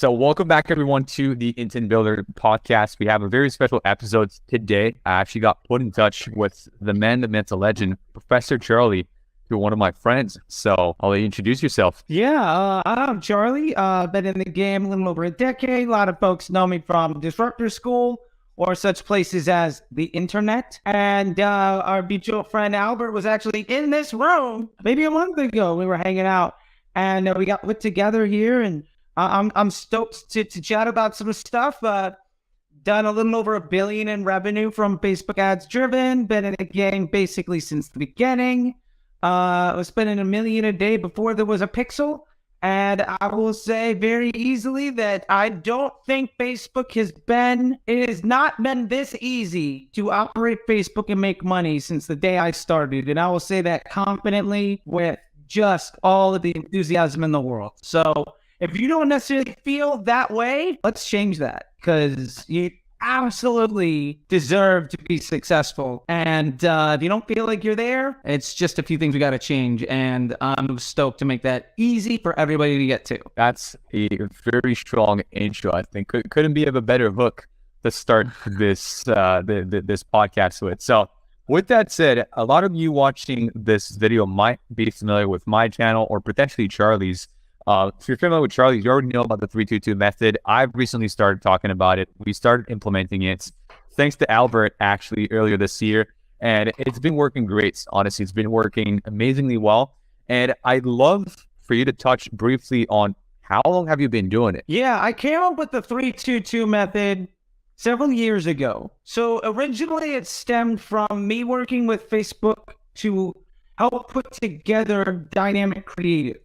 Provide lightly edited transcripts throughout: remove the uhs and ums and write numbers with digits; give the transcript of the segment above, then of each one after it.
So welcome back, everyone, to the Intent Builder podcast. We have a very special episode today. I actually got put in touch with the man, the myth, the legend, Professor Charlie, through one of my friends. So I'll let you introduce yourself. I'm Charlie. Been in the game a little over a decade. A lot of folks know me from Disruptor School or such places as the internet. And our mutual friend Albert was actually in this room maybe a month ago. We were hanging out and we got put together here, and I'm stoked to chat about some stuff. Done a little over $1 billion in revenue from Facebook ads driven. Been in the game basically since the beginning. I was spending $1 million a day before there was a pixel. And I will say very easily that I don't think it has not been this easy to operate Facebook and make money since the day I started. And I will say that confidently with just all of the enthusiasm in the world. So if you don't necessarily feel that way, let's change that, because you absolutely deserve to be successful. And if you don't feel like you're there, it's just a few things we got to change. And I'm stoked to make that easy for everybody to get to. That's a very strong intro. I think couldn't be of a better hook to start this this podcast with. So with that said, a lot of you watching this video might be familiar with my channel or potentially Charlie's. If you're familiar with Charlie, you already know about the 3-2-2 method. I've recently started talking about it. We started implementing it thanks to Albert actually earlier this year. And it's been working great. Honestly, it's been working amazingly well. And I'd love for you to touch briefly on how long have you been doing it? Yeah, I came up with the 3-2-2 method several years ago. So originally it stemmed from me working with Facebook to help put together dynamic creative.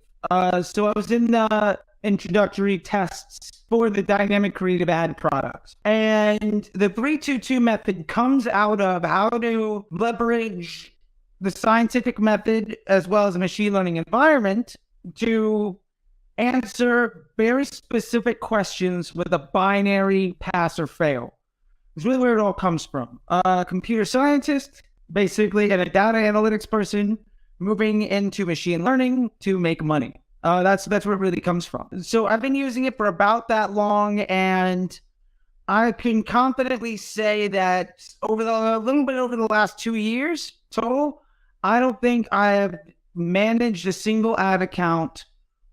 So I was in the introductory tests for the dynamic creative ad products. And the 3-2-2 method comes out of how to leverage the scientific method as well as a machine learning environment to answer very specific questions with a binary pass or fail. It's really where it all comes from. A computer scientist, basically, and a data analytics person moving into machine learning to make money. That's where it really comes from. So I've been using it for about that long, and I can confidently say that over the last 2 years total, I don't think I have managed a single ad account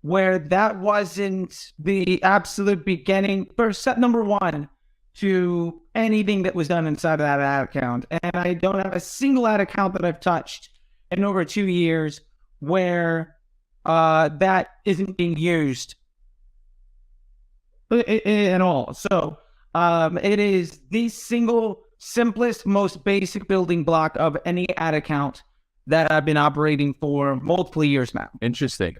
where that wasn't the absolute beginning, first step number one to anything that was done inside of that ad account. And I don't have a single ad account that I've touched in over 2 years where that isn't being used at all. So it is the single simplest, most basic building block of any ad account that I've been operating for multiple years now. Interesting.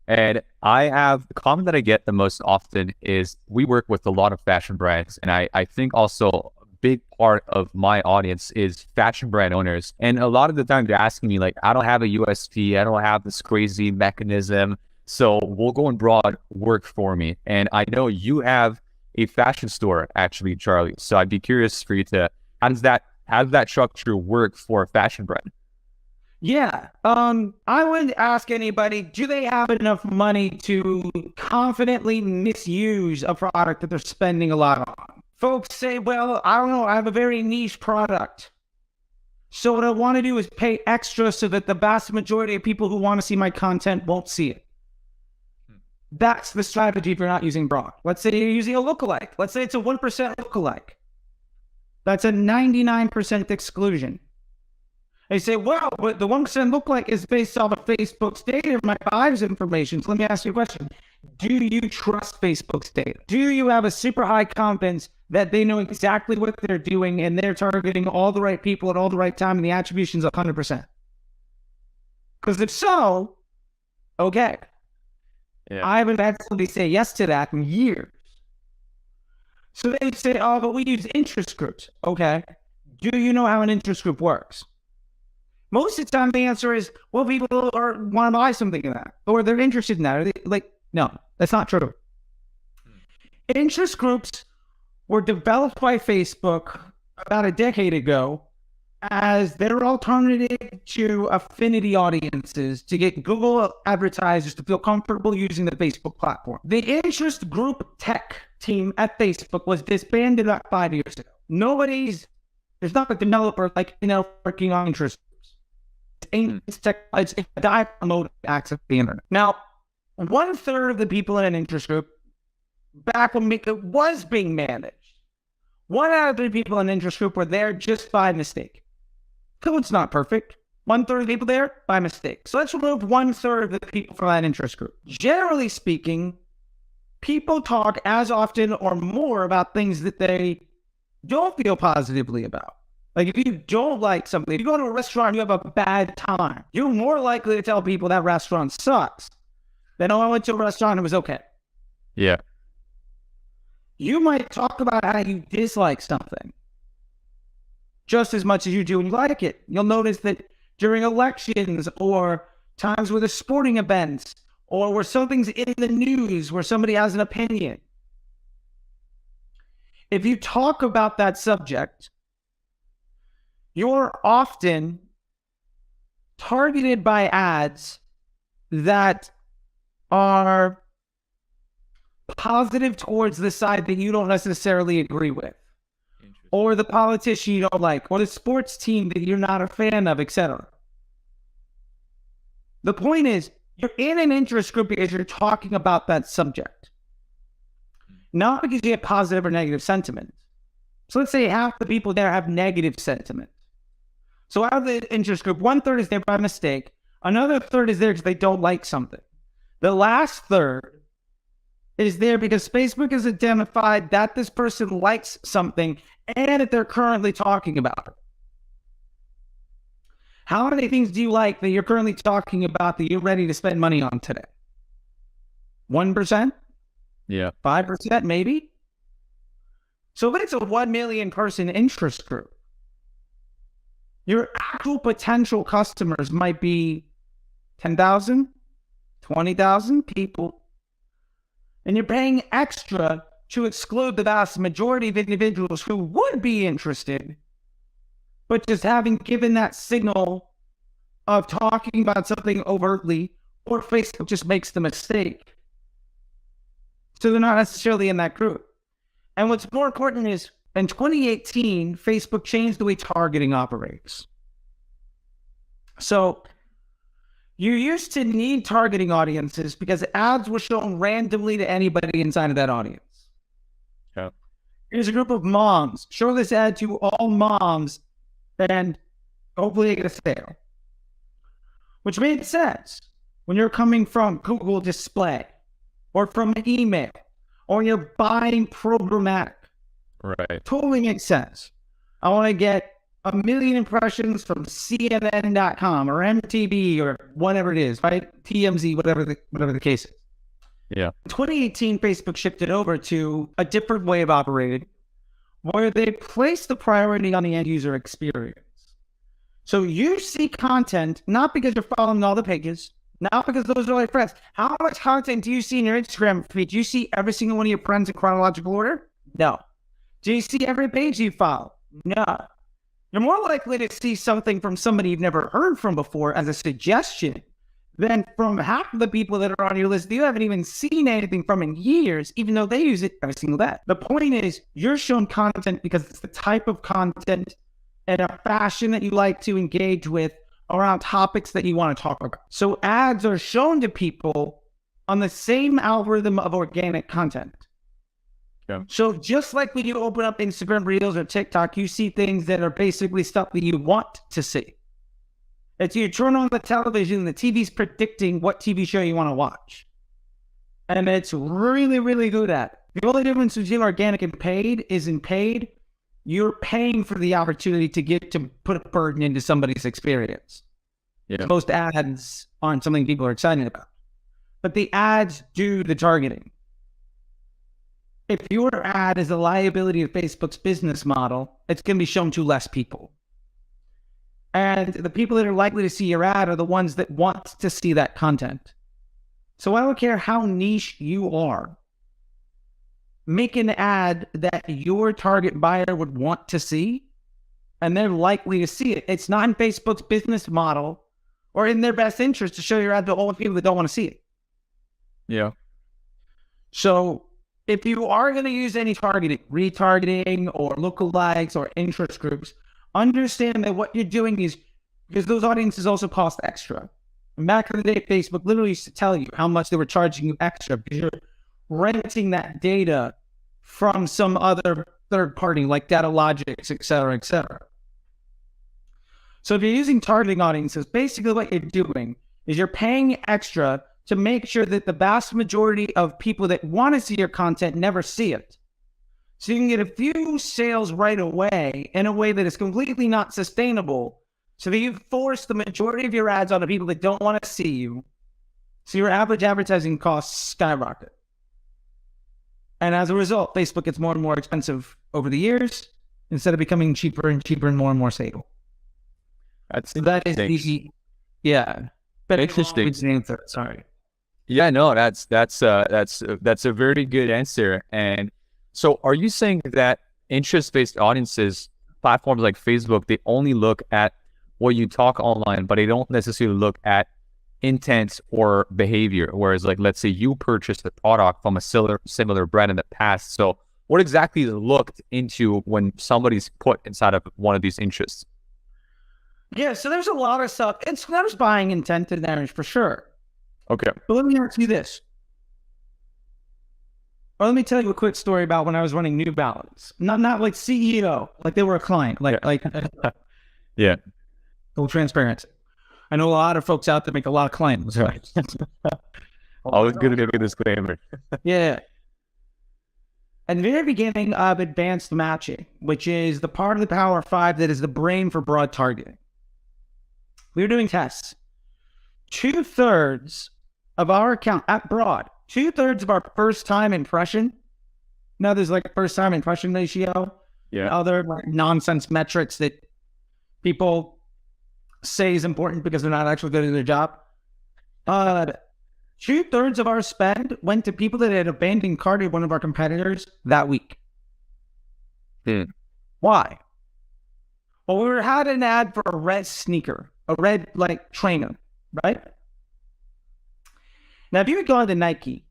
And the comment that I get the most often is we work with a lot of fashion brands. And I think also a big part of my audience is fashion brand owners. And a lot of the time they're asking me like, I don't have a USP. I don't have this crazy mechanism. So we'll go and broad work for me. And I know you have a fashion store actually, Charlie. So I'd be curious for you to, how does that structure work for a fashion brand? Yeah. I would ask anybody, do they have enough money to confidently misuse a product that they're spending a lot on? Folks say, well, I don't know, I have a very niche product. So what I want to do is pay extra so that the vast majority of people who want to see my content won't see it. That's the strategy if you're not using broad. Let's say you're using a lookalike. Let's say it's a 1% lookalike. That's a 99% exclusion. They say, well, but the 1% lookalike is based off of Facebook's data, my buyer's information. So let me ask you a question. Do you trust Facebook's data? Do you have a super high confidence that they know exactly what they're doing and they're targeting all the right people at all the right time and the attribution's 100%? Because if so, okay. Yeah. I haven't had somebody say yes to that in years. So they say, oh, but we use interest groups. Okay. Do you know how an interest group works? Most of the time, the answer is, well, people want to buy something in that, or they're interested in that. Or no, that's not true. Interest groups were developed by Facebook about a decade ago as their alternative to affinity audiences to get Google advertisers to feel comfortable using the Facebook platform. The interest group tech team at Facebook was disbanded about 5 years ago. There's not a developer like working on interest groups. It's a dive mode access to the internet. Now, 1/3 of the people in an interest group, back when it was being managed, 1 out of 3 people in an interest group were there just by mistake. So it's not perfect. 1/3 of the people there by mistake. So let's remove 1/3 of the people from that interest group. Generally speaking, people talk as often or more about things that they don't feel positively about. Like if you don't like something, if you go to a restaurant and you have a bad time, you're more likely to tell people that restaurant sucks than, oh, I went to a restaurant and it was okay. Yeah. You might talk about how you dislike something just as much as you do when you like it. You'll notice that during elections or times with a sporting events or where something's in the news where somebody has an opinion, if you talk about that subject, you're often targeted by ads that are positive towards the side that you don't necessarily agree with, or the politician you don't like, or the sports team that you're not a fan of, etc. The point is, you're in an interest group because you're talking about that subject, not because you have positive or negative sentiment. So let's say half the people there have negative sentiment. So out of the interest group, 1/3 is there by mistake. Another 1/3 is there because they don't like something. The last 1/3 is there because Facebook has identified that this person likes something and that they're currently talking about it. How many things do you like that you're currently talking about that you're ready to spend money on today? 1%? Yeah. 5% maybe? So if it's a 1 million person interest group, your actual potential customers might be 10,000, 20,000 people. And you're paying extra to exclude the vast majority of individuals who would be interested, but just having given that signal of talking about something overtly, or Facebook just makes the mistake. So they're not necessarily in that group. And what's more important is, in 2018, Facebook changed the way targeting operates. So you used to need targeting audiences because ads were shown randomly to anybody inside of that audience. Yeah. Here's a group of moms. Show this ad to all moms and hopefully get a sale. Which made sense when you're coming from Google Display or from email or you're buying programmatic. Right. Totally makes sense. I want to get 1 million impressions from CNN.com or MTV or whatever it is, right? TMZ, whatever the case is. Yeah. In 2018, Facebook shifted over to a different way of operating where they place the priority on the end user experience. So you see content, not because you're following all the pages, not because those are all your friends. How much content do you see in your Instagram feed? Do you see every single one of your friends in chronological order? No. Do you see every page you follow? No. You're more likely to see something from somebody you've never heard from before as a suggestion than from half of the people that are on your list that you haven't even seen anything from in years, even though they use it every single day. The point is, you're shown content because it's the type of content and a fashion that you like to engage with around topics that you want to talk about. So ads are shown to people on the same algorithm of organic content. Yeah. So just like when you open up Instagram Reels or TikTok, you see things that are basically stuff that you want to see. It's you turn on the television, the TV's predicting what TV show you want to watch. And it's really, really good at it. The only difference between organic and paid is in paid, you're paying for the opportunity to put a burden into somebody's experience. Yeah. Most ads aren't something people are excited about. But the ads do the targeting. If your ad is a liability of Facebook's business model, it's going to be shown to less people. And the people that are likely to see your ad are the ones that want to see that content. So I don't care how niche you are. Make an ad that your target buyer would want to see and they're likely to see it. It's not in Facebook's business model or in their best interest to show your ad to all the people that don't want to see it. Yeah. So if you are going to use any targeting, retargeting or lookalikes or interest groups, understand that what you're doing is, because those audiences also cost extra. And back in the day, Facebook literally used to tell you how much they were charging you extra because you're renting that data from some other third party like Datalogics, et cetera, et cetera. So if you're using targeting audiences, basically what you're doing is you're paying extra to make sure that the vast majority of people that want to see your content never see it. So you can get a few sales right away in a way that is completely not sustainable, so that you force the majority of your ads on the people that don't want to see you. So your average advertising costs skyrocket. And as a result, Facebook gets more and more expensive over the years instead of becoming cheaper and cheaper and more stable. So that is the, yeah. But interesting. Sorry. Yeah, no, that's a very good answer. And so are you saying that interest-based audiences, platforms like Facebook, they only look at what you talk online, but they don't necessarily look at intent or behavior? Whereas, like, let's say you purchased a product from a similar brand in the past. So what exactly is looked into when somebody's put inside of one of these interests? Yeah, so there's a lot of stuff. There's buying intent in there for sure. Okay. But let me ask you this. Or let me tell you a quick story about when I was running New Balance. Not like CEO, like they were a client, yeah. Full transparency. I know a lot of folks out there make a lot of clients, right? Always good to give a disclaimer. Yeah. At the very beginning of advanced matching, which is the part of the Power 5 that is the brain for broad targeting, we were doing tests. 2/3 of our account at broad, 2/3 of our first time impression. Now there's like a first time impression ratio. Yeah. And other like nonsense metrics that people say is important because they're not actually good at their job. 2/3 of our spend went to people that had abandoned cart at one of our competitors that week. Why? Well, we had an ad for a red sneaker, a red like trainer, right? Now, if you had gone to Nike,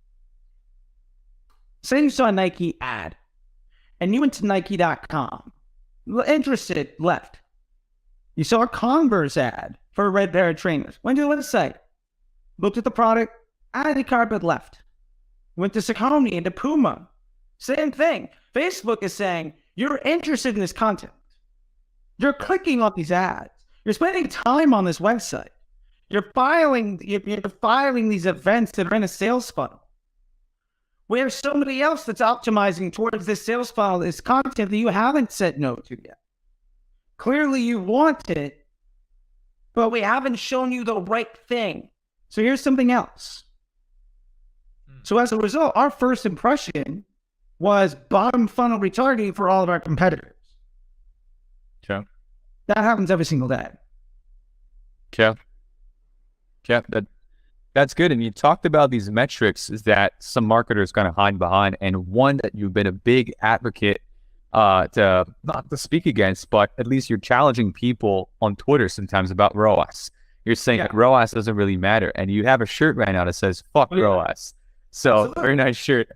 say you saw a Nike ad, and you went to Nike.com, interested, left. You saw a Converse ad for a red pair of trainers. Went to the website, looked at the product, added the carpet, left. Went to Saucony and to Puma. Same thing. Facebook is saying, you're interested in this content. You're clicking on these ads. You're spending time on this website. You're filing these events that are in a sales funnel. Where's somebody else that's optimizing towards this sales funnel, this content that you haven't said no to yet? Clearly you want it, but we haven't shown you the right thing. So here's something else. So as a result, our first impression was bottom funnel retargeting for all of our competitors. Okay. That happens every single day. Yeah. Yeah, that's good. And you talked about these metrics that some marketers kind of hide behind, and one that you've been a big advocate to not to speak against, but at least you're challenging people on Twitter sometimes about ROAS. You're saying that ROAS doesn't really matter, and you have a shirt right now that says "fuck ROAS." So absolutely. Very nice shirt.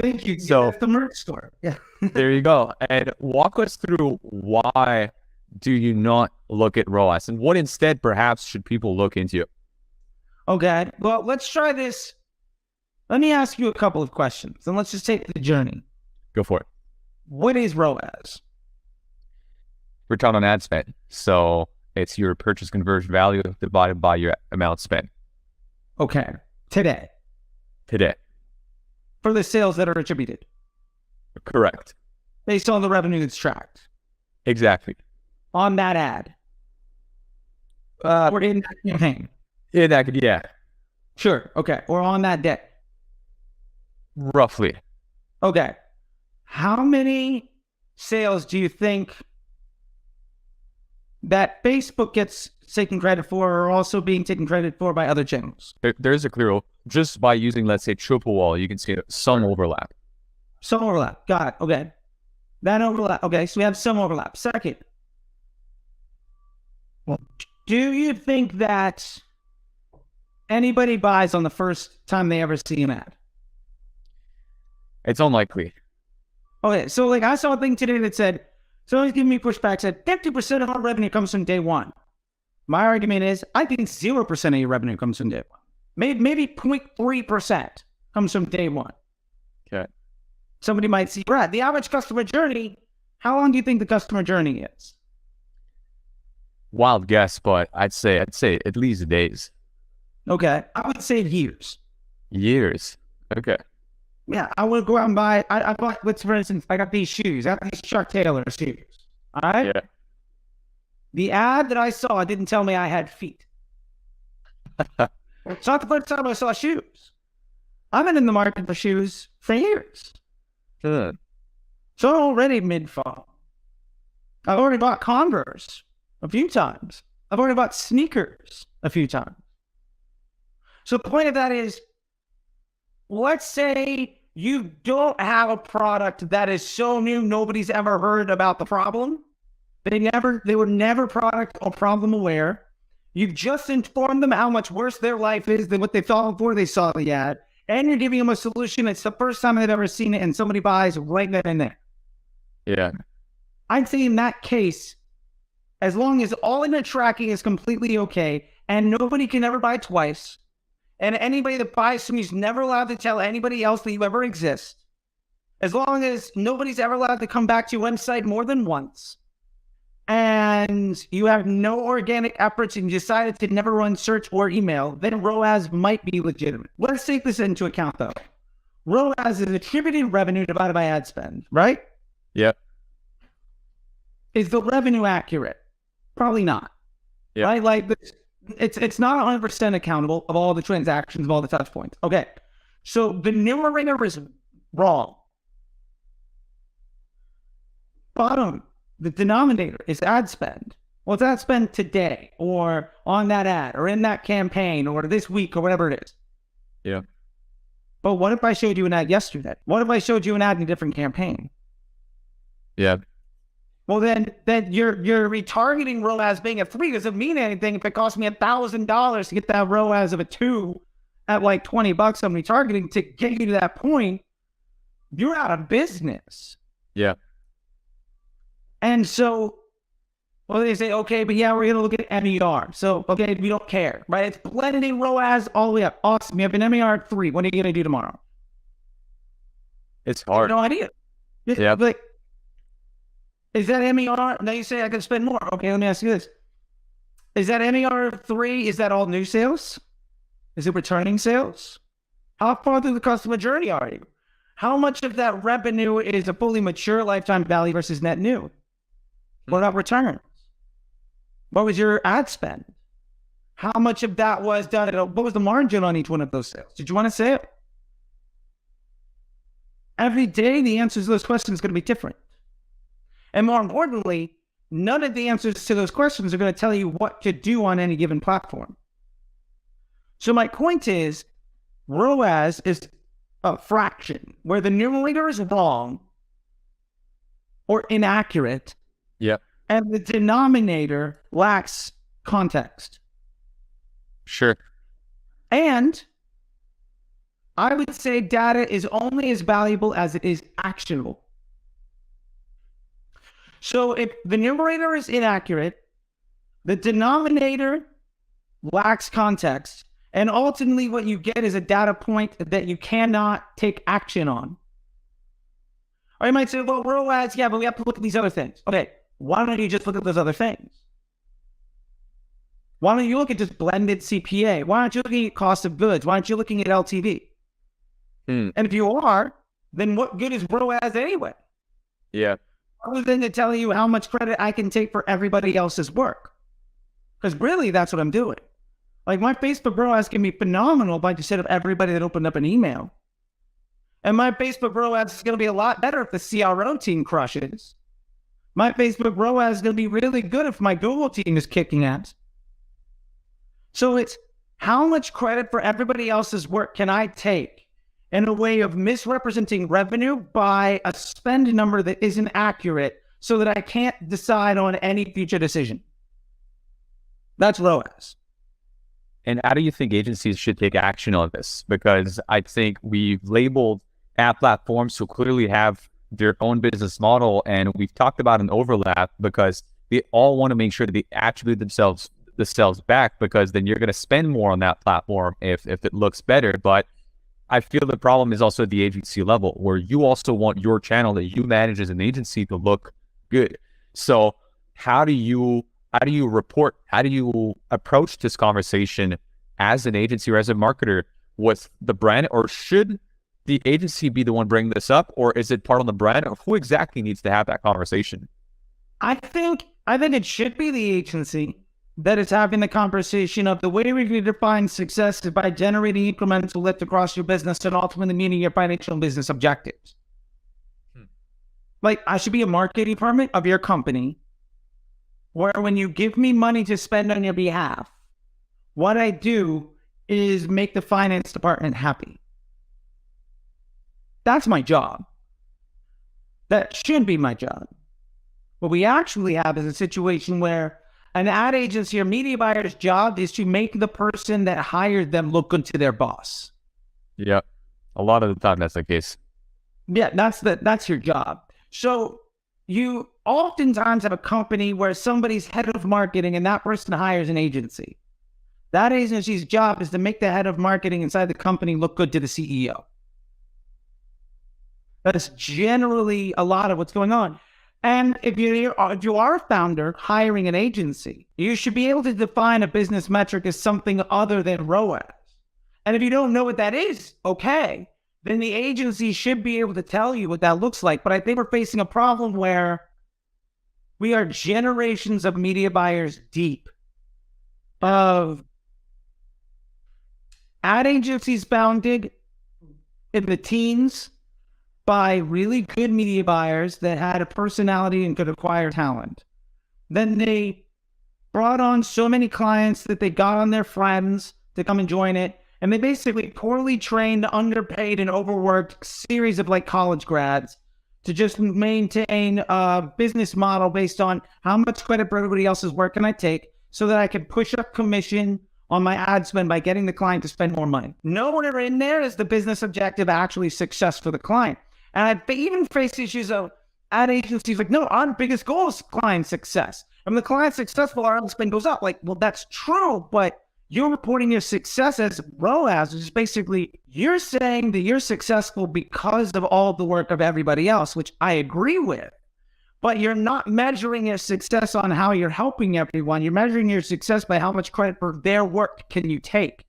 Thank you. So that's the merch store. Yeah. There you go. And walk us through, why do you not look at ROAS, and what instead perhaps should people look into? Okay. Well, let's try this. Let me ask you a couple of questions, and let's just take the journey. Go for it. What is ROAS? Return on ad spend. So it's your purchase conversion value divided by your amount spent. Okay. Today. For the sales that are attributed. Correct. Based on the revenue that's tracked. Exactly. On that ad. Or in that campaign. Yeah. Sure. Okay. Or on that day. Roughly. Okay. How many sales do you think that Facebook gets taken credit for, or also being taken credit for by other channels? There's a clear, just by using, let's say, triple wall, you can see some overlap. Some overlap. Got it. Okay. That overlap. Okay. So we have some overlap. Second, Do you think that anybody buys on the first time they ever see an ad? It's unlikely. Okay, so like I saw a thing today that said, someone's giving me pushback, said 50% of our revenue comes from day one. My argument is, I think 0% of your revenue comes from day one. Maybe 0.3% comes from day one. Okay. Somebody might see, Brad, the average customer journey, how long do you think the customer journey is? Wild guess, but I'd say at least days. Okay, I would say years. Years. Okay. Yeah, I would go out and buy, I bought, let's for instance, I got these shoes. I got these Chuck Taylor shoes. All right? Yeah. The ad that I saw didn't tell me I had feet. It's not the first time I saw shoes. I've been in the market for shoes for years. Good. So I'm already mid-fall. I've already bought Converse a few times. I've already bought sneakers a few times. So the point of that is, let's say you don't have a product that is so new nobody's ever heard about the problem. They were never product or problem aware. You've just informed them how much worse their life is than what they thought before they saw the ad. And you're giving them a solution. It's the first time they've ever seen it, and somebody buys right then and there. Yeah. I'd say in that case, as long as all in the tracking is completely okay, and nobody can ever buy twice, and anybody that buys from you is never allowed to tell anybody else that you ever exist, as long as nobody's ever allowed to come back to your website more than once, and you have no organic efforts and you decided to never run search or email, then ROAS might be legitimate. Let's take this into account, though. ROAS is attributed revenue divided by ad spend, right? Yep. Is the revenue accurate? Probably not. Yep. Right? Like, it's not 100% accountable of all the transactions, of all the touch points. Okay. So the numerator is wrong. Bottom, the denominator is ad spend. Well, it's ad spend today, or on that ad, or in that campaign, or this week, or whatever it is. Yeah. But what if I showed you an ad yesterday? What if I showed you an ad in a different campaign? Yeah. Well, then your retargeting ROAS being a 3 doesn't mean anything if it costs me $1,000 to get that ROAS of a 2 at like $20 on retargeting to get you to that point. You're out of business. Yeah. And so, well, they say, okay, but yeah, we're going to look at MER. So, okay, we don't care, right? It's blending ROAS all the way up. Awesome. You have an MER 3. What are you going to do tomorrow? It's hard. No idea. Yeah. Like, is that MER? Now you say I can spend more. Okay, let me ask you this. Is that MER 3? Is that all new sales? Is it returning sales? How far through the customer journey are you? How much of that revenue is a fully mature lifetime value versus net new? What about returns? What was your ad spend? How much of that was done? What was the margin on each one of those sales? Did you want to say it? Every day, the answers to those questions are going to be different. And more importantly, none of the answers to those questions are going to tell you what to do on any given platform. So my point is, ROAS is a fraction where the numerator is wrong or inaccurate. Yep. And the denominator lacks context. Sure. And I would say data is only as valuable as it is actionable. So if the numerator is inaccurate, the denominator lacks context, and ultimately what you get is a data point that you cannot take action on. Or you might say, well, ROAS, yeah, but we have to look at these other things. Okay, why don't you just look at those other things? Why don't you look at just blended CPA? Why aren't you looking at cost of goods? Why aren't you looking at LTV? And if you are, then what good is ROAS anyway? Yeah. Other than to tell you how much credit I can take for everybody else's work. Because really, that's what I'm doing. Like, my Facebook ROAS can be phenomenal by just of everybody that opened up an email. And my Facebook ROAS is going to be a lot better if the CRO team crushes. My Facebook ROAS is going to be really good if my Google team is kicking ass. So it's how much credit for everybody else's work can I take in a way of misrepresenting revenue by a spend number that isn't accurate so that I can't decide on any future decision. That's ROAS. And how do you think agencies should take action on this? Because I think we've labeled ad platforms who clearly have their own business model, and we've talked about an overlap because they all want to make sure that they attribute themselves back, because then you're going to spend more on that platform if it looks better. But I feel the problem is also at the agency level, where you also want your channel that you manage as an agency to look good. So how do you report, how do you approach this conversation as an agency or as a marketer with the brand? Or should the agency be the one bringing this up, or is it part of the brand? Or who exactly needs to have that conversation? I think it should be the agency that is having the conversation of the way we can define success is by generating incremental lift across your business and ultimately meeting your financial and business objectives. Like, I should be a marketing department of your company where when you give me money to spend on your behalf, what I do is make the finance department happy. That's my job. That should be my job. What we actually have is a situation where an ad agency or media buyer's job is to make the person that hired them look good to their boss. Yeah, a lot of the time that's the case. Yeah, that's your job. So you oftentimes have a company where somebody's head of marketing and that person hires an agency. That agency's job is to make the head of marketing inside the company look good to the CEO. That's generally a lot of what's going on. And if you are a founder hiring an agency, you should be able to define a business metric as something other than ROAS. And if you don't know what that is, okay, then the agency should be able to tell you what that looks like. But I think we're facing a problem where we are generations of media buyers deep of ad agencies founded in the teens by really good media buyers that had a personality and could acquire talent. Then they brought on so many clients that they got on their friends to come and join it. And they basically poorly trained, underpaid, and overworked series of like college grads to just maintain a business model based on how much credit for everybody else's work can I take so that I can push up commission on my ad spend by getting the client to spend more money. Nowhere in there is the business objective actually success for the client. And I even face issues of ad agencies like, no, our biggest goal is client success. And when the client's successful, our ad spend goes up. Like, well, that's true, but you're reporting your success as ROAS, which is basically you're saying that you're successful because of all the work of everybody else, which I agree with. But you're not measuring your success on how you're helping everyone. You're measuring your success by how much credit for their work can you take.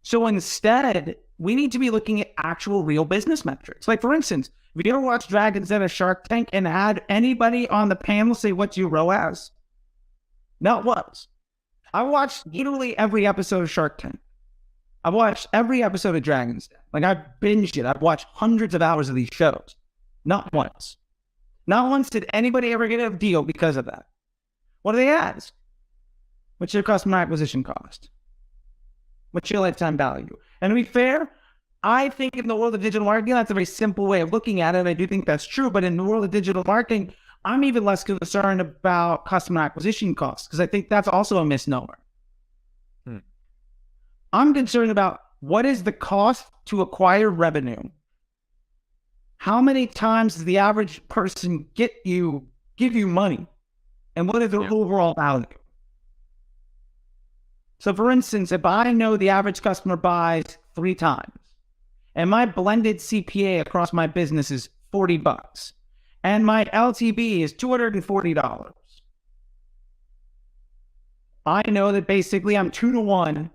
So instead, we need to be looking at actual real business metrics. Like, for instance, if you ever watch Dragons Den of Shark Tank and had anybody on the panel say, what's your ROAS? Not once. I watched literally every episode of Shark Tank. I've watched every episode of Dragons Den. Like, I've binged it. I've watched hundreds of hours of these shows. Not once. Not once did anybody ever get a deal because of that. What do they ask? What's your customer acquisition cost? What's your lifetime value? And to be fair, I think in the world of digital marketing, that's a very simple way of looking at it. I do think that's true. But in the world of digital marketing, I'm even less concerned about customer acquisition costs because I think that's also a misnomer. I'm concerned about what is the cost to acquire revenue? How many times does the average person give you money? And what is the overall value? So for instance, if I know the average customer buys 3 times and my blended CPA across my business is $40 and my LTV is $240, I know that basically I'm 2 to 1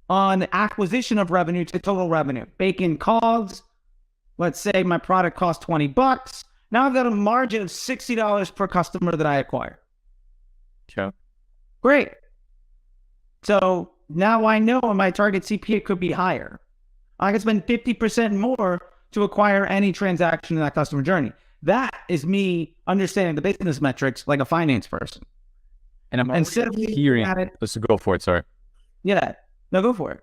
on acquisition of revenue to total revenue. Bake in COGS. Let's say my product costs $20. Now I've got a margin of $60 per customer that I acquire. Okay. Great. So now I know my target CPA could be higher. I can spend 50% more to acquire any transaction in that customer journey. That is me understanding the business metrics like a finance person. And I'm instead of hearing it. Let's go for it. Sorry. Yeah. No, go for it.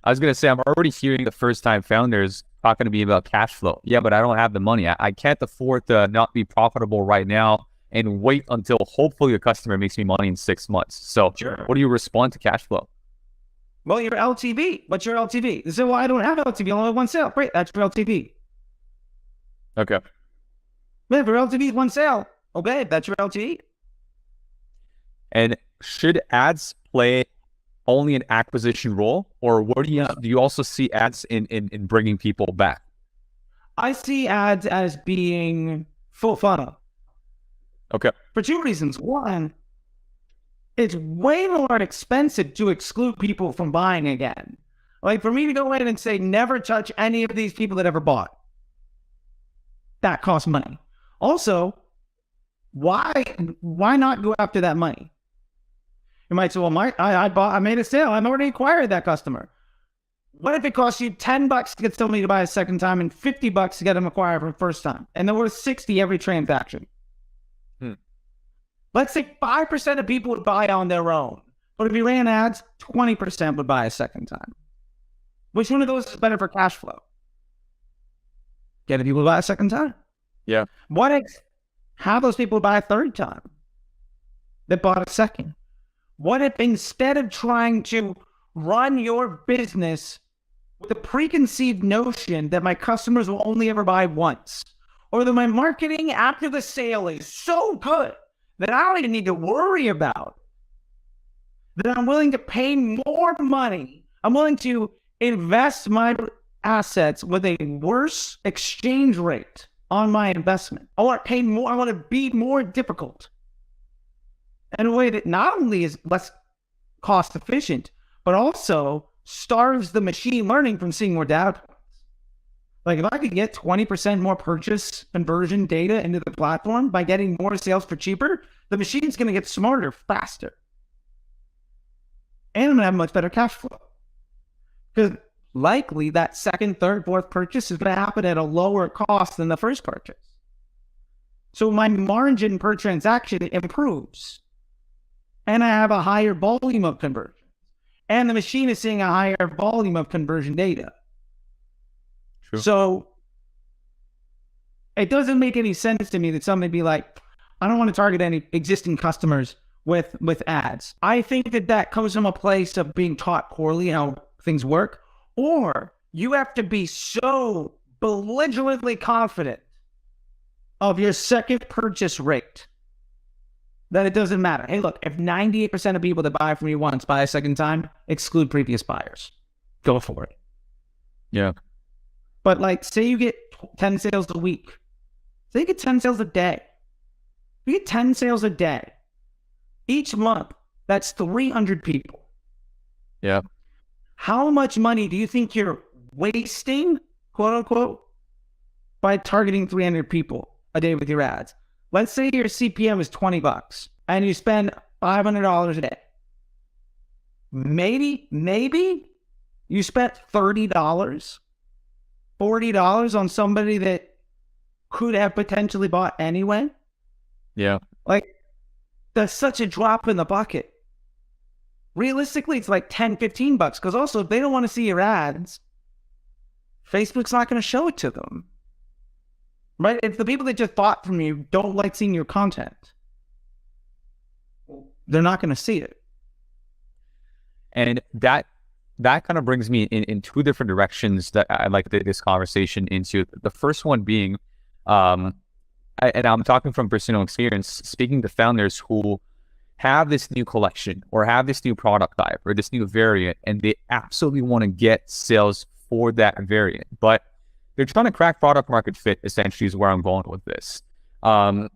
I was going to say, I'm already hearing the first-time founders talking to me about cash flow. Yeah, but I don't have the money. I can't afford to not be profitable right now and wait until hopefully the customer makes me money in 6 months. So Sure. what do you respond to cash flow? Well, your LTV. What's your LTV? They say, well, I don't have LTV. I only have one sale. Great. That's your LTV. Okay. Man, if your LTV is one sale, okay, that's your LTV. And should ads play only an acquisition role, or what do you also see ads in bringing people back? I see ads as being full funnel. Okay. For two reasons. One, it's way more expensive to exclude people from buying again. Like for me to go in and say, never touch any of these people that ever bought. That costs money. Also, why not go after that money? You might say, well, I made a sale. I've already acquired that customer. What if it costs you $10 to get somebody to buy a second time and $50 to get them acquired for the first time? And they're worth $60 every transaction. Let's say 5% of people would buy on their own. But if you ran ads, 20% would buy a second time. Which one of those is better for cash flow? Getting people to buy a second time. Yeah. What if have those people buy a third time that bought a second? What if instead of trying to run your business with a preconceived notion that my customers will only ever buy once, or that my marketing after the sale is so good that I don't even need to worry about, that I'm willing to pay more money, I'm willing to invest my assets with a worse exchange rate on my investment. I want to pay more, I want to be more difficult in a way that not only is less cost efficient, but also starves the machine learning from seeing more data points. Like if I could get 20% more purchase conversion data into the platform by getting more sales for cheaper, the machine's going to get smarter faster. And I'm going to have much better cash flow. Because likely that second, third, fourth purchase is going to happen at a lower cost than the first purchase. So my margin per transaction improves. And I have a higher volume of conversion. And the machine is seeing a higher volume of conversion data. True. So it doesn't make any sense to me that somebody be like, I don't want to target any existing customers with ads. I think that comes from a place of being taught poorly how things work, or you have to be so belligerently confident of your second purchase rate that it doesn't matter. Hey, look, if 98% of people that buy from you once buy a second time, exclude previous buyers. Go for it. Yeah. But like, say you get 10 sales a week. Say you get 10 sales a day. You get 10 sales a day. Each month, that's 300 people. Yeah. How much money do you think you're wasting, quote unquote, by targeting 300 people a day with your ads? Let's say your CPM is $20 and you spend $500 a day. Maybe you spent $30, $40 on somebody that could have potentially bought anyway. Yeah. Like, that's such a drop in the bucket. Realistically, it's like $10, $15. Because also, if they don't want to see your ads, Facebook's not going to show it to them. Right? If the people that just bought from you don't like seeing your content, they're not going to see it. And that kind of brings me in two different directions that I'd like this conversation into. The first one being, and I'm talking from personal experience, speaking to founders who have this new collection or have this new product type or this new variant, and they absolutely want to get sales for that variant, but they're trying to crack product market fit, essentially, is where I'm going with this. How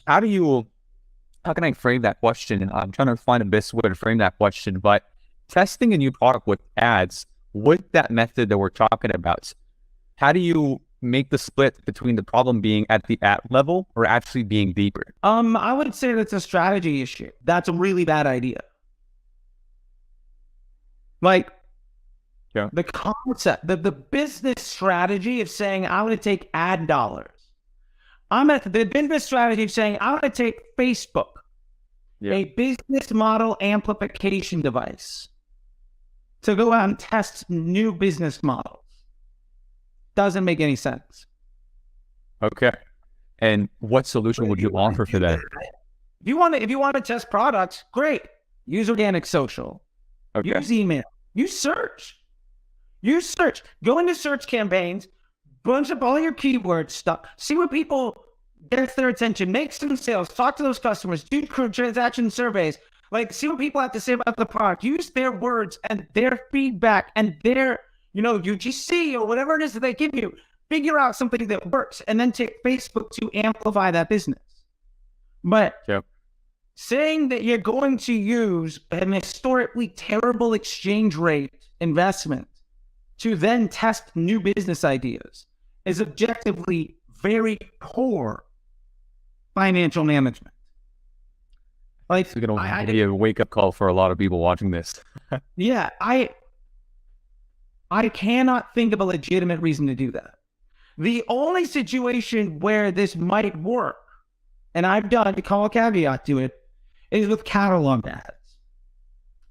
can I frame that question? I'm trying to find the best way to frame that question, but testing a new product with ads, with that method that we're talking about, how do you make the split between the problem being at the ad level or actually being deeper? I would say that's a strategy issue. That's a really bad idea. Like, yeah. The concept, the business strategy of saying, I'm going to take ad dollars. The business strategy of saying, I'm going to take Facebook, a business model amplification device, to go out and test new business models. Doesn't make any sense. Okay. And what solution would you offer for that? If you want to test products, great. Use organic social. Okay. Use email. Use search. Use search. Go into search campaigns, bunch up all your keyword stuff. See what people get their attention. Make some sales. Talk to those customers. Do transaction surveys. Like, see what people have to say about the product. Use their words and their feedback and their, UGC or whatever it is that they give you. Figure out something that works and then take Facebook to amplify that business. But saying that you're going to use an historically terrible exchange rate investment to then test new business ideas is objectively very poor financial management. Like, it's going to be a wake-up call for a lot of people watching this. Yeah, I cannot think of a legitimate reason to do that. The only situation where this might work, and I've done to call a caveat to it, is with catalog ads.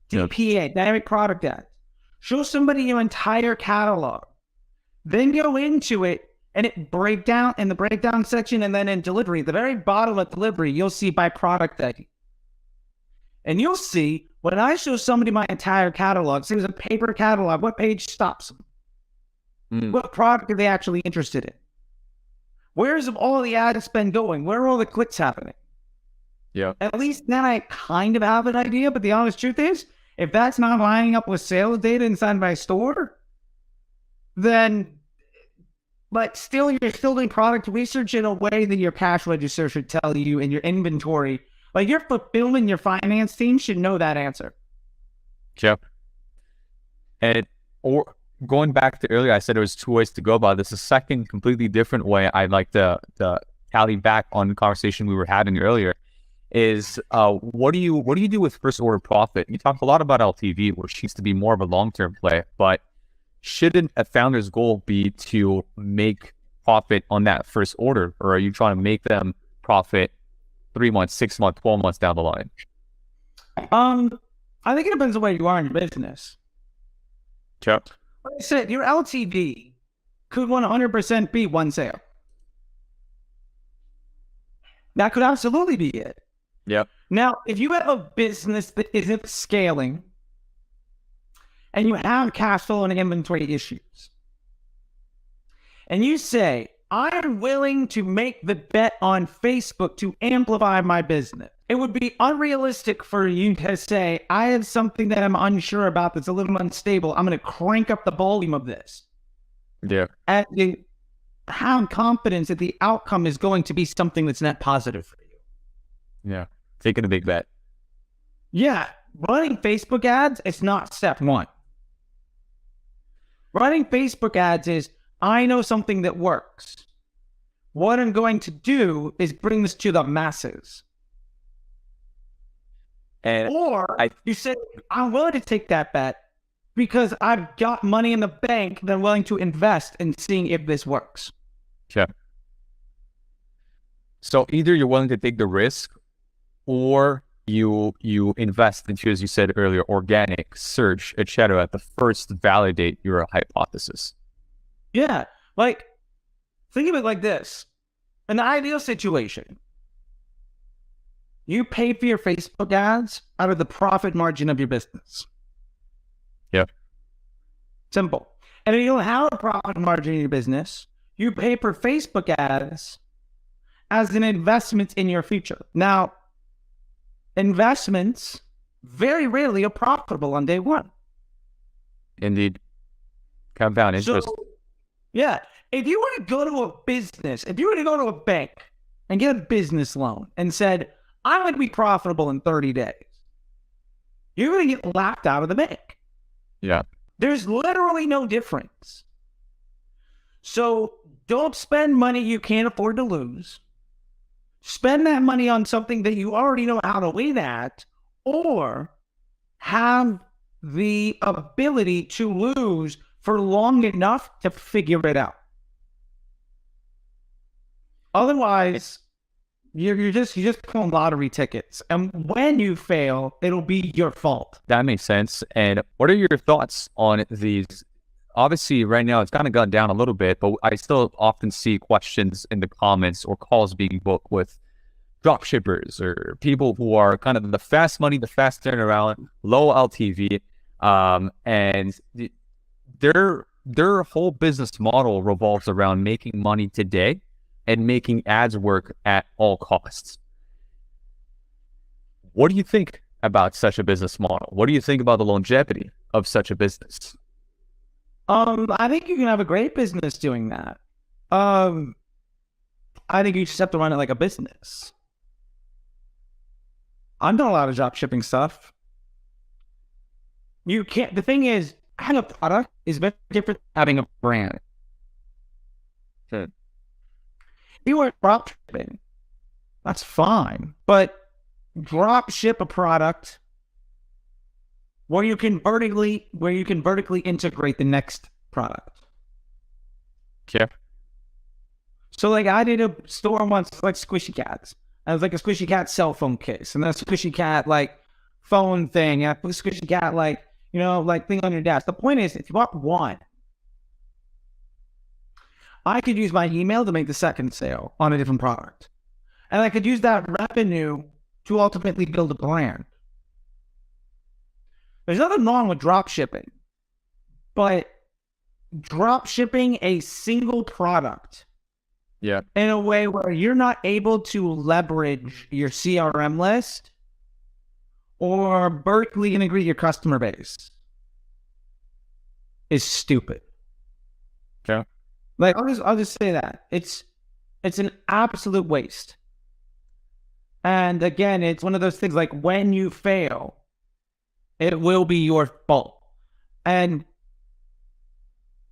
DPA, dynamic product ads. Show somebody your entire catalog. Then go into it and break down in the breakdown section and then in delivery. At the very bottom of delivery, you'll see by product ID. And you'll see when I show somebody my entire catalog, say it was a paper catalog, what page stops them? What product are they actually interested in? Where's all the ad spend going? Where are all the clicks happening? Yeah. At least then I kind of have an idea, but the honest truth is, if that's not lining up with sales data inside my store, then, but still, you're still doing product research in a way that your cash register should tell you in your inventory. Like, your fulfillment, your finance team should know that answer. Yep. Or going back to earlier, I said there was two ways to go about this. A second, completely different way I'd like to tally back on the conversation we were having earlier is what do you do with first order profit? You talk a lot about LTV, which seems to be more of a long-term play, but shouldn't a founder's goal be to make profit on that first order, or are you trying to make them profit 3 months, 6 months, 12 months down the line? I think it depends on where you are in your business. Sure. Like I said, your LTV could 100% be one sale. That could absolutely be it. Yep. Now, if you have a business that isn't scaling and you have cash flow and inventory issues, and you say, I'm willing to make the bet on Facebook to amplify my business, it would be unrealistic for you to say, I have something that I'm unsure about that's a little unstable. I'm going to crank up the volume of this. Yeah. And you have confidence that the outcome is going to be something that's net positive for you. Yeah. Taking a big bet. Yeah. Running Facebook ads, it's not step one. Running Facebook ads is, I know something that works. What I'm going to do is bring this to the masses. You say, I'm willing to take that bet because I've got money in the bank that I'm willing to invest in seeing if this works. Sure. So either you're willing to take the risk or you invest into, as you said earlier, organic search, etc. to first validate your hypothesis. Yeah. Like, think of it like this. In the ideal situation, you pay for your Facebook ads out of the profit margin of your business. Yep. Simple. And if you don't have a profit margin in your business, you pay for Facebook ads as an investment in your future. Now, investments very rarely are profitable on day one. Indeed. Compound interest. So, yeah. If you were to go to a business, if you were to go to a bank and get a business loan and said, I'm going to be profitable in 30 days, you're going to get laughed out of the bank. Yeah. There's literally no difference. So don't spend money you can't afford to lose. Spend that money on something that you already know how to win at, or have the ability to lose for long enough to figure it out. Otherwise, you're just pulling lottery tickets, and when you fail, it'll be your fault. That makes sense. And what are your thoughts on these obviously right now it's kind of gone down a little bit, but I still often see questions in the comments or calls being booked with drop shippers or people who are kind of the fast money, the fast turnaround, low LTV, and their whole business model revolves around making money today and making ads work at all costs. What do you think about such a business model? What do you think about the longevity of such a business? I think you can have a great business doing that. I think you just have to run it like a business. I've done a lot of drop shipping stuff. You can't, the thing is, having a product is very different than having a brand. You are drop shipping, that's fine. But drop ship a product where you can vertically integrate the next product. Okay. So like I did a store once like Squishy Cats. I was like a Squishy Cat cell phone case, and then a Squishy Cat like phone thing. I put a Squishy Cat like, you know, like thing on your desk. The point is, if you bought one, I could use my email to make the second sale on a different product. And I could use that revenue to ultimately build a brand. There's nothing wrong with drop shipping, but drop shipping a single product in a way where you're not able to leverage your CRM list or vertically integrate your customer base is stupid. Okay. Like I'll just say that. It's an absolute waste. And again, it's one of those things like when you fail, it will be your fault. And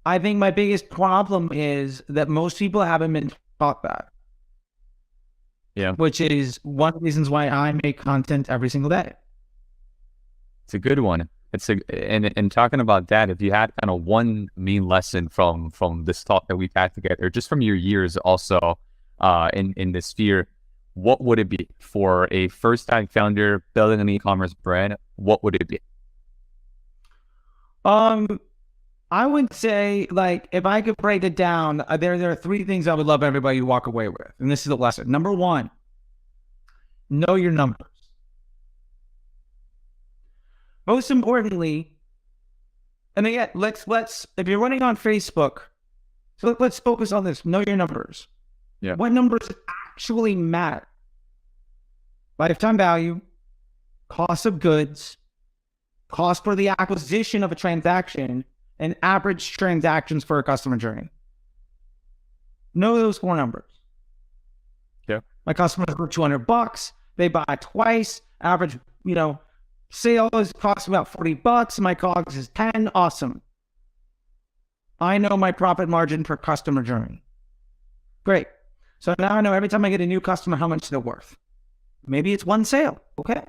I think my biggest problem is that most people haven't been taught that. Yeah. Which is one of the reasons why I make content every single day. It's a good one. And talking about that, if you had kind of one main lesson from this talk that we've had together, just from your years also in this sphere, what would it be for a first-time founder building an e-commerce brand? What would it be? I would say, like, if I could break it down, there are three things I would love everybody to walk away with, and this is the lesson. Number one, know your numbers. Most importantly, and again, let's if you're running on Facebook, so let's focus on this. Know your numbers. Yeah. What numbers actually matter? Lifetime value, cost of goods, cost for the acquisition of a transaction, and average transactions for a customer journey. Know those four numbers. Yeah. My customers were $200. They buy twice. Average, sales cost about $40. My COGS is 10. Awesome. I know my profit margin per customer journey. Great. So now I know every time I get a new customer how much they're worth. Maybe it's one sale. Okay.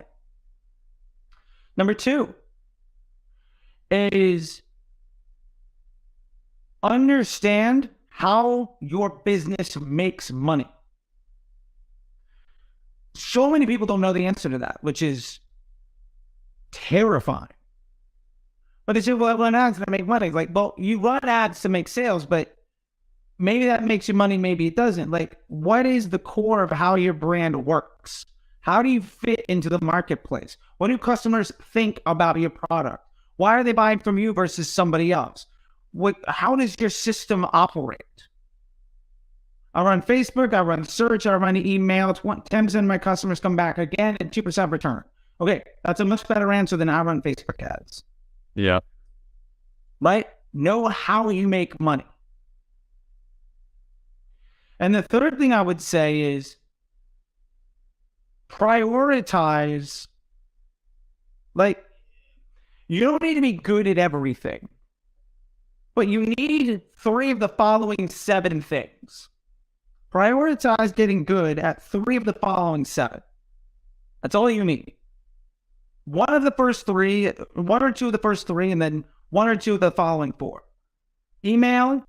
Number two is understand how your business makes money. So many people don't know the answer to that, which is terrifying. But they say, well, I run ads to make money. Like, well, you run ads to make sales, but maybe that makes you money, maybe it doesn't. Like, what is the core of how your brand works? How do you fit into the marketplace? What do customers think about your product? Why are they buying from you versus somebody else? How does your system operate? I run Facebook, I run search, I run email. 10% of my customers come back again and 2% return. Okay, that's a much better answer than I run Facebook ads. Yeah. Right? Know how you make money. And the third thing I would say is prioritize. Like, you don't need to be good at everything, but you need 3 of the following 7 things. Prioritize getting good at 3 of the following 7. That's all you need. 1 or 2 of the first 3, and then 1 or 2 of the following 4. Email,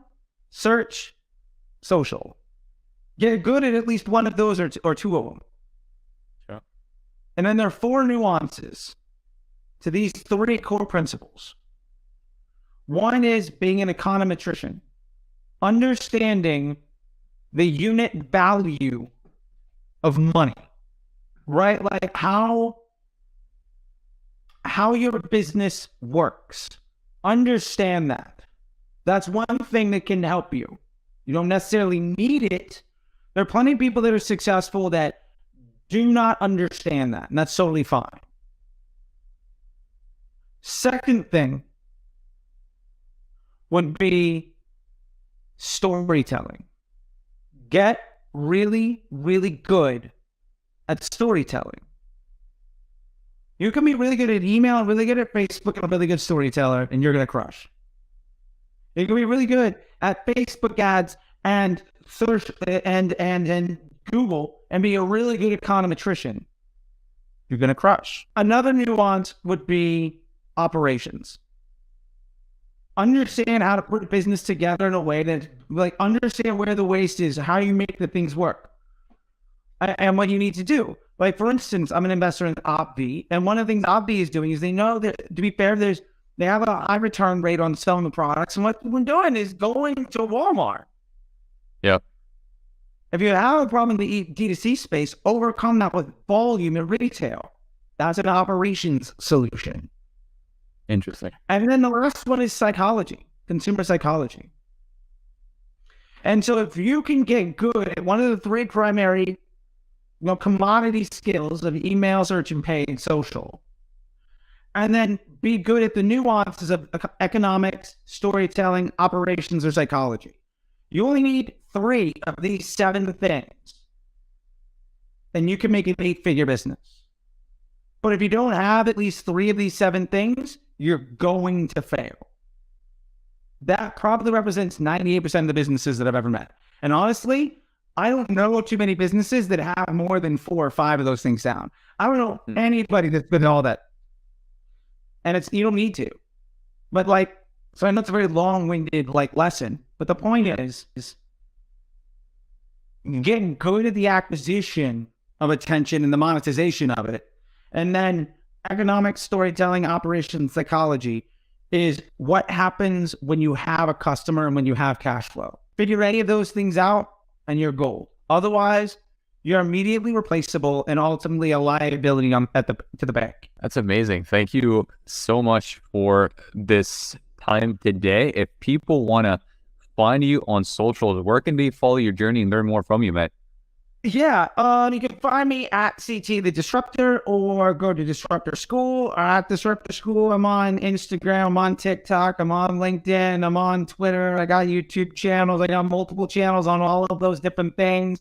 search, social. Get good at least one of those or 2 of them. Sure. And then there are 4 nuances to these 3 core principles. One is being an econometrician, understanding the unit value of money, right? Like how your business works. Understand that. That's one thing that can help you. You don't necessarily need it. There are plenty of people that are successful that do not understand that, and that's totally fine. Second thing would be storytelling. Get really, really good at storytelling. You can be really good at email, really good at Facebook, and a really good storyteller, and you're going to crush. You can be really good at Facebook ads and search and Google and be a really good econometrician. You're going to crush. Another nuance would be operations. Understand how to put a business together in a way that, like, understand where the waste is, how you make the things work, and what you need to do. Like, for instance, I'm an investor in OpV, and one of the things OpV is doing is they know that, to be fair, they have a high return rate on selling the products, and what we're doing is going to Walmart. Yep. If you have a problem in the D2C space, overcome that with volume in retail. That's an operations solution. Interesting. And then the last one is psychology, consumer psychology. And so if you can get good at one of the three primary commodity skills of email, search, and paid social, and then be good at the nuances of economics, storytelling, operations, or psychology, you only need 3 of these 7 things, and you can make an 8-figure business. But if you don't have at least 3 of these 7 things, you're going to fail. That probably represents 98% of the businesses that I've ever met. And honestly, I don't know too many businesses that have more than 4 or 5 of those things down. I don't know anybody that's been all that. And you don't need to. But so I know it's a very long-winded lesson, but the point is getting good at the acquisition of attention and the monetization of it. And then economics, storytelling, operations, psychology is what happens when you have a customer and when you have cash flow. Figure any of those things out and you're gold. Otherwise, you're immediately replaceable and ultimately a liability to the bank. That's amazing. Thank you so much for this time today. If people want to find you on socials, where can they follow your journey and learn more from you, man? Yeah, you can find me at CT the Disruptor, or go to Disruptor School, or at Disruptor School. I'm on Instagram, I'm on TikTok, I'm on LinkedIn, I'm on Twitter. I got YouTube channels. I got multiple channels on all of those different things.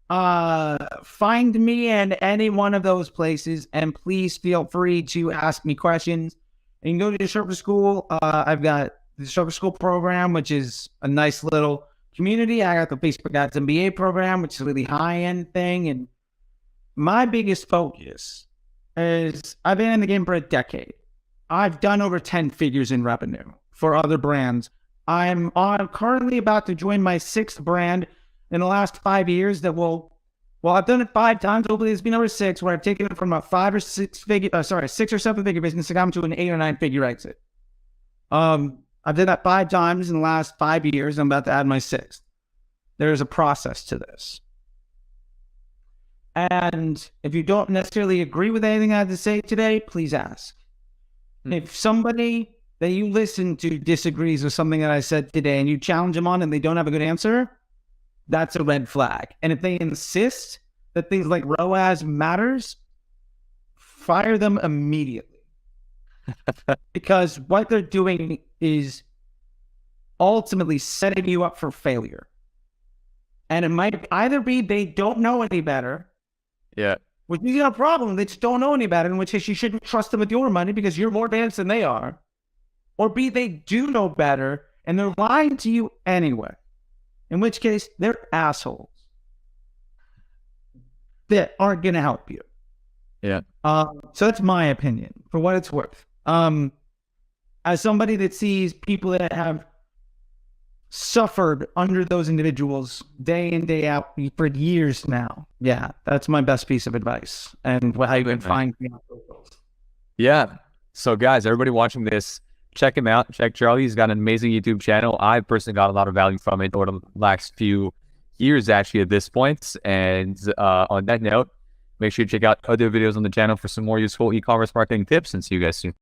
Find me in any one of those places, and please feel free to ask me questions. And you can go to Disruptor School. I've got the Disruptor School program, which is a nice little community. I got the Facebook Ads MBA program, which is a really high-end thing. And my biggest focus is I've been in the game for a decade. I've done over 10 figures in revenue for other brands. I'm currently about to join my 6th brand in the last 5 years that I've done it 5 times. Hopefully it's been over 6, where I've taken it from a 6 or 7 figure business to come to an 8 or 9 figure exit. I've done that 5 times in the last 5 years. I'm about to add my 6th. There's a process to this. And if you don't necessarily agree with anything I had to say today, please ask. If somebody that you listen to disagrees with something that I said today and you challenge them on and they don't have a good answer, that's a red flag. And if they insist that things like ROAS matters, fire them immediately. Because what they're doing is ultimately setting you up for failure. And it might either be they don't know any better. Yeah. Which is a problem. They just don't know any better, in which case you shouldn't trust them with your money because you're more advanced than they are. Or B, they do know better and they're lying to you anyway. In which case, they're assholes that aren't going to help you. Yeah. So that's my opinion, for what it's worth. As somebody that sees people that have suffered under those individuals day in, day out for years now. Yeah, that's my best piece of advice. And how you can find me on socials. Yeah. So guys, everybody watching this, check him out. Check Charlie. He's got an amazing YouTube channel. I personally got a lot of value from it over the last few years, actually, at this point. And on that note, make sure you check out other videos on the channel for some more useful e-commerce marketing tips, and see you guys soon.